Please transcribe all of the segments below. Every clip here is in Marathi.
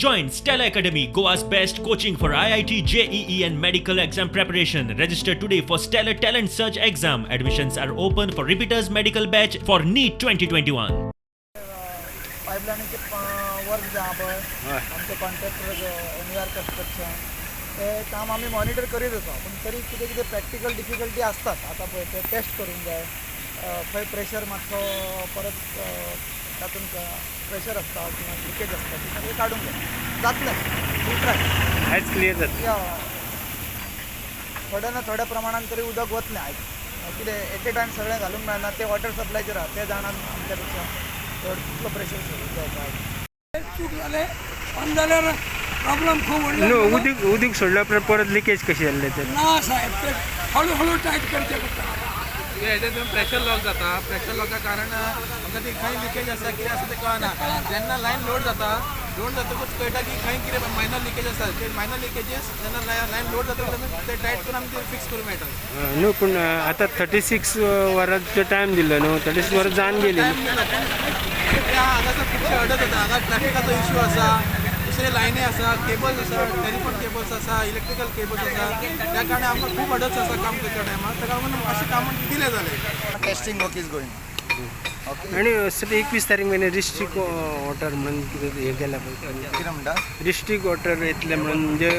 Join Stella Academy, Goa's best coaching for IIT, JEE and medical exam preparation. Register today for Stellar Talent Search exam. Admissions are open for repeaters medical batch for NEET 2021. पाइपलाइनचे work जे आहा पळय आमचे कॉन्ट्रॅक्टर NVR कन्स्ट्रक्शन ते काम आमी मॉनिटर करीत आसा पूण तरी कितें कितें प्रॅक्टिकल डिफिकल्टी आसतात आतां पळय ते टेस्ट करूंक जाय खंय प्रेशर मातसो परत तातूंत प्रेशर आसता किंवा लिकेज आसता ती सगळी काडूंक जाय जातलें ट्राय आयज क्लियर जाता थोड्या ना थोड्या प्रमाणात तरी उदक वतलें आयज कितें एट टायम सगळें घालूंक मेळना ते वॉटर सप्लायचेर आहा ते जाणात आमच्या पेक्षा चड कितलो प्रेशर जावपाक चूक जाले पण जाल्यार प्रॉब्लेम खूप उदीक उदीक सोडल्या उपरांत परत लिकेज कशी जाल्ले ते ना साहेब ते हळूहळू टाईट करचे पडटा हेजेतून प्रेशर लॉक जाता प्रेशर लॉका कारण आमकां ती खंय लिकेज आसा कितें आसा तें कळना जेन्ना लायन लोड जातकूच कळटा की खंय कितें मायनर लिकेज आसा ते मायनर लिकेजीस जेन्ना लायन लोड जाता ते टायट करून आमी ते फिक्स करूंक मेळटा न्हू पूण आतां 36 वरांचो टायम दिल्लो न्हू 36 वरां जावन गेली हांगासर खुबशे अडत जाता हांगा ट्रॅफिकाचो इश्यू आसा दुसरे लायनी आसा केबल्स आसा टेलिफोन केबल्स आसा इलेक्ट्रिकल केबल्स आसा त्या कारणान आमकां खूब अडच आसा काम करच्या टायमार ताका लागून अशें कामां डिले जाले टेस्टिंग वर्क इज गोईंग आनी सध्या 21 तारीख मेरेन डिस्ट्रिक्ट वॉटर म्हणून कितें हें केल्या पळय कितें म्हणटा डिस्ट्रिक्ट वॉटर येतले म्हणून म्हणजे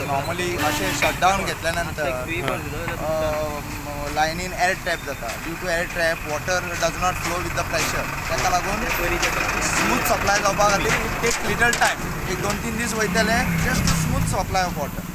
नॉर्मली अशें शटडावन घेतल्या नंतर लायनीन एअर ट्रॅप जाता due to air trap water does not flow with the pressure ताका लागून स्मूथ सप्लाय जावपा खातीर इट टेक लिटल टायम एक 2-3 दीस वयतले just smooth supply of water